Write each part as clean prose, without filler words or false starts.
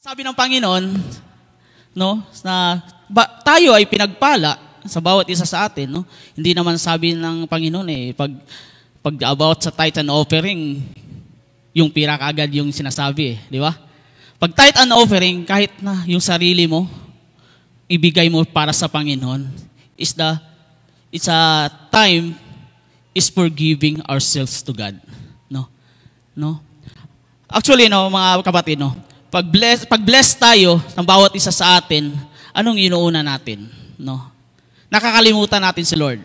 Sabi ng Panginoon, no, na tayo ay pinagpala sa bawat isa sa atin, no? Hindi naman sabi ng Panginoon pag about sa tithe and offering, yung pira kaagad yung sinasabi, di ba? Pag tithe and offering, kahit na yung sarili mo, ibigay mo para sa Panginoon, it's a time is for giving ourselves to God, no? No? Actually, no, mga kapatid, no, pag bless tayo ng bawat isa sa atin, anong inuuna natin? No? Nakakalimutan natin si Lord.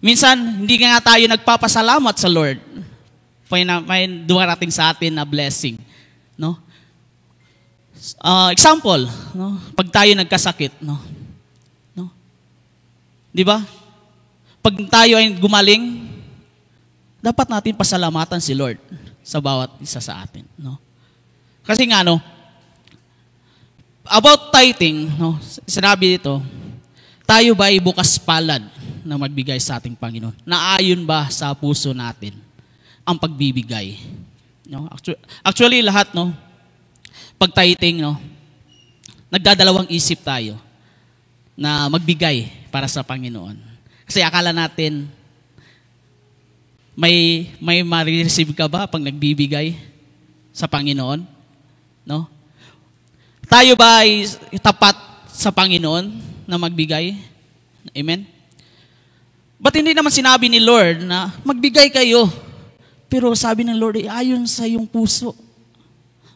Minsan, hindi nga tayo nagpapasalamat sa Lord. May dumarating sa atin na blessing. No? Example, no? Pag tayo nagkasakit, no? No? Di ba? Pag tayo ay gumaling, dapat natin pasalamatan si Lord sa bawat isa sa atin. No? Kasi nga, no, about tithing, no, sinabi dito, tayo ba ay bukas palad na magbigay sa ating Panginoon? Naayon ba sa puso natin ang pagbibigay? No? Actually, lahat, no, pag tithing, no, nagdadalawang isip tayo na magbigay para sa Panginoon. Kasi akala natin, may ma-receive ka ba pag nagbibigay sa Panginoon? No? Tayo ba ay tapat sa Panginoon na magbigay? Amen? Ba't hindi naman sinabi ni Lord na magbigay kayo? Pero sabi ng Lord, ayon sa iyong puso.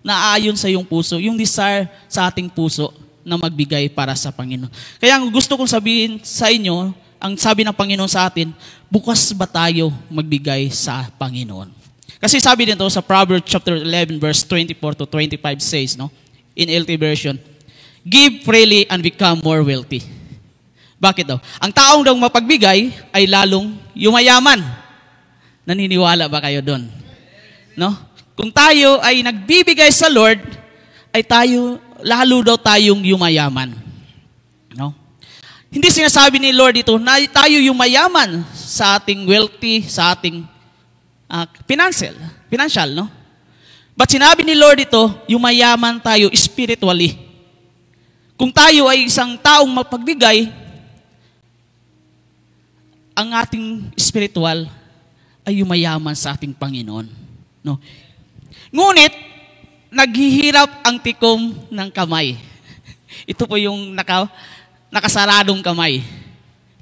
Naayon sa iyong puso. Yung desire sa ating puso na magbigay para sa Panginoon. Kaya ang gusto kong sabihin sa inyo, ang sabi ng Panginoon sa atin, bukas ba tayo magbigay sa Panginoon? Kasi sabi dito sa Proverbs chapter 11 verse 24 to 25 says, no, in LT version, give freely and become more wealthy. Bakit daw? Ang taong daw mapagbigay ay lalong yumayaman. Naniniwala ba kayo doon? No? Kung tayo ay nagbibigay sa Lord, ay lalo daw tayong yumayaman. No? Hindi sinasabi ni Lord ito na tayo yumayaman sa ating wealthy, sa ating financial, no? But sinabi ni Lord ito, yumayaman tayo spiritually. Kung tayo ay isang taong mapagbigay, ang ating spiritual ay yumayaman sa ating Panginoon, no? Ngunit, naghihirap ang tikom ng kamay. Ito po yung nakasaradong kamay,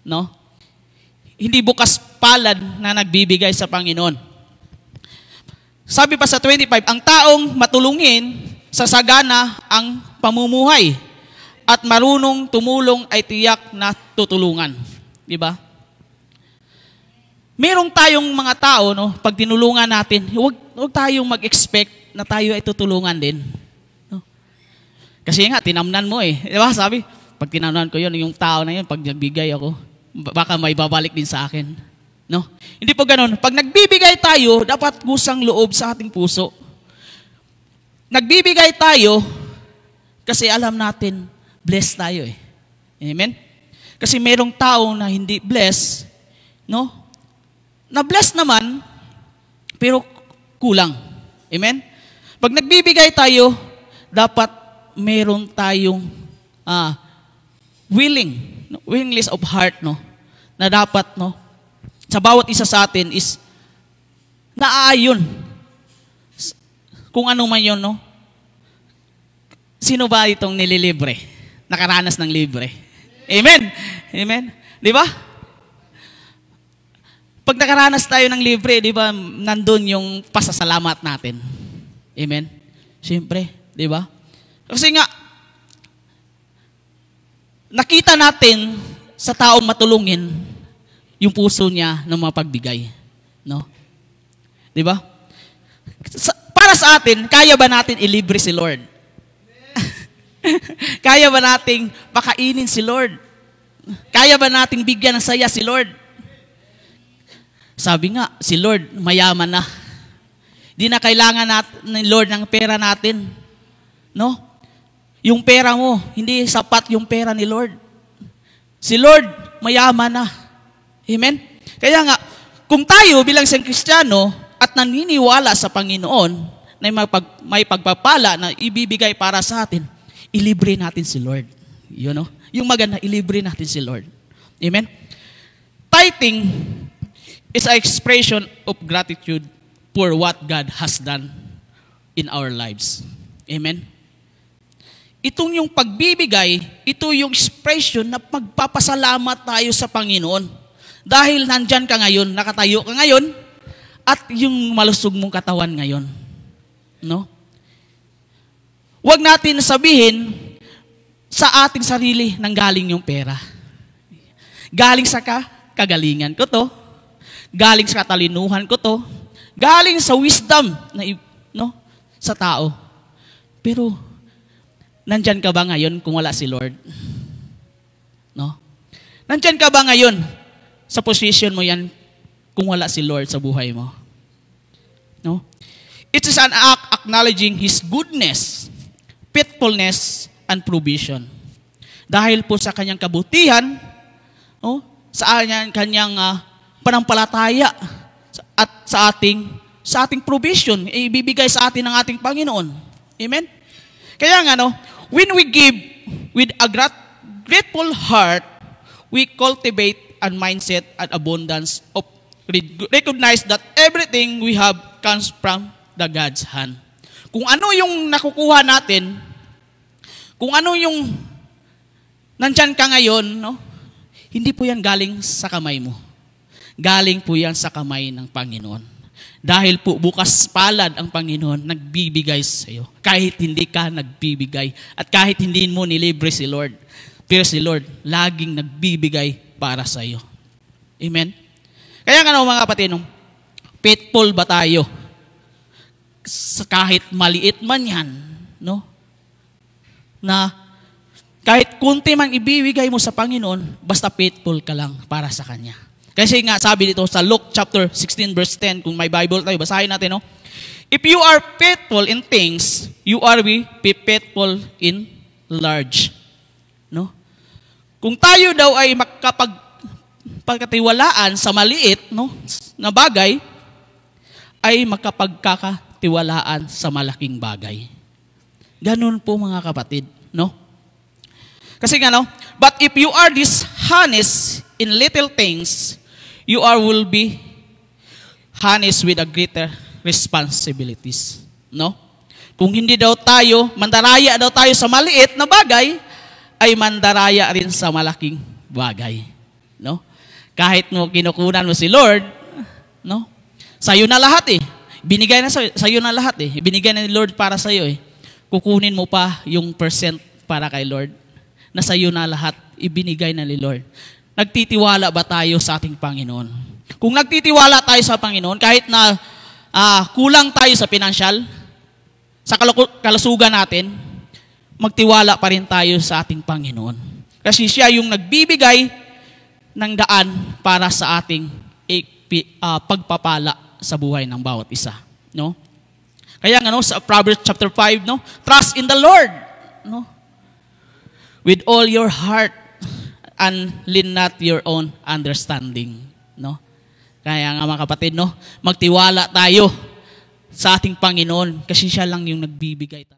no? Hindi bukas palad na nagbibigay sa Panginoon. Sabi pa sa 25, ang taong matulungin, sasagana ang pamumuhay, at marunong tumulong ay tiyak na tutulungan. Di ba? Merong tayong mga tao, no, pag tinulungan natin, huwag tayong mag-expect na tayo ay tutulungan din. No? Kasi nga, tinamnan mo eh. Di ba? Sabi, pag tinamnan ko yun, yung tao na yun, pag nagbigay ako, baka may babalik din sa akin. No? Hindi po ganun. Pag nagbibigay tayo, dapat kusang loob sa ating puso. Nagbibigay tayo kasi alam natin, blessed tayo eh. Amen? Kasi merong tao na hindi blessed, no? Na-blessed naman, pero kulang. Amen? Pag nagbibigay tayo, dapat meron tayong willingness of heart, no? Na dapat, no, sa bawat isa sa atin is naaayon. Kung ano man yun, no? Sino ba itong nililibre? Nakaranas ng libre. Amen? Amen? Di ba? Pag nakaranas tayo ng libre, di ba, nandun yung pasasalamat natin. Amen? Siyempre, di ba? Kasi nga, nakita natin sa taong matulungin yung puso niya na mapagbigay. No? Di ba? Para sa atin, kaya ba natin ilibre si Lord? Kaya ba nating pakainin si Lord? Kaya ba nating bigyan ng saya si Lord? Sabi nga, si Lord mayaman na. Di na kailangan ni Lord ng pera natin. No? Yung pera mo, hindi sapat yung pera ni Lord. Si Lord mayaman na. Amen? Kaya nga, kung tayo bilang isang Kristiyano at naniniwala sa Panginoon, na may pagpapala na ibibigay para sa atin, ilibre natin si Lord. You know? Yung maganda, ilibre natin si Lord. Amen? Tithing is an expression of gratitude for what God has done in our lives. Amen? Itong yung pagbibigay, ito yung expression na pagpapasalamat tayo sa Panginoon. Dahil nandyan ka ngayon, nakatayo ka ngayon, at yung malusog mong katawan ngayon. No? Huwag natin sabihin sa ating sarili nanggaling yung pera. Galing sa kagalingan ko to. Galing sa katalinuhan ko to. Galing sa wisdom na, no, sa tao. Pero, nandyan ka ba ngayon kung wala si Lord? No? Nandyan ka ba ngayon sa position mo yan kung wala si Lord sa buhay mo? No? It is an act acknowledging His goodness, faithfulness, and provision. Dahil po sa kanyang kabutihan, no, sa kanyang panampalataya at sa ating provision, ibibigay sa atin ng ating Panginoon. Amen? Kaya nga, no, when we give with a grateful heart, we cultivate a mindset and abundance of recognize that everything we have comes from the God's hand. Kung ano yung nakukuha natin, kung ano yung nandyan ka ngayon, no, hindi po yan galing sa kamay mo. Galing po yan sa kamay ng Panginoon. Dahil po bukas palad ang Panginoon nagbibigay sa iyo. Kahit hindi ka nagbibigay at kahit hindi mo nilibre si Lord. Pero si Lord laging nagbibigay para sa iyo. Amen? Kaya nga mga kapatid, no, faithful ba tayo? Kahit maliit man yan, no? Na kahit kunti man ibibigay mo sa Panginoon, basta faithful ka lang para sa Kanya. Kasi nga sabi dito sa Luke chapter 16 verse 10, kung may Bible tayo, basahin natin, no? If you are faithful in things, you are be faithful in large. No? Kung tayo daw ay pagkatiwalaan sa maliit, no, na bagay, ay makapagkakatiwalaan sa malaking bagay. Ganun po mga kapatid, no? Kasi nga, no, but if you are dishonest in little things, you will be honest with a greater responsibilities, no? Kung hindi daw tayo, mandaraya daw tayo sa maliit na bagay, ay mandaraya rin sa malaking bagay, no? Kahit mo kinukunan mo si Lord, no? Sa'yo na lahat eh. Binigay na sa'yo na lahat eh. Binigay na ni Lord para sa'yo eh. Kukunin mo pa yung percent para kay Lord. Na sa'yo na lahat, ibinigay na ni Lord. Nagtitiwala ba tayo sa ating Panginoon? Kung nagtitiwala tayo sa Panginoon, kahit na kulang tayo sa pinansyal, sa kalusugan natin, magtiwala pa rin tayo sa ating Panginoon. Kasi siya yung nagbibigay ng daan para sa ating pagpapala sa buhay ng bawat isa, no? Kaya nga, no, sa Proverbs chapter 5, no, trust in the Lord, no, with all your heart and lean not your own understanding, no? Kaya nga mga kapatid, no, magtiwala tayo sa ating Panginoon kasi siya lang yung nagbibigay.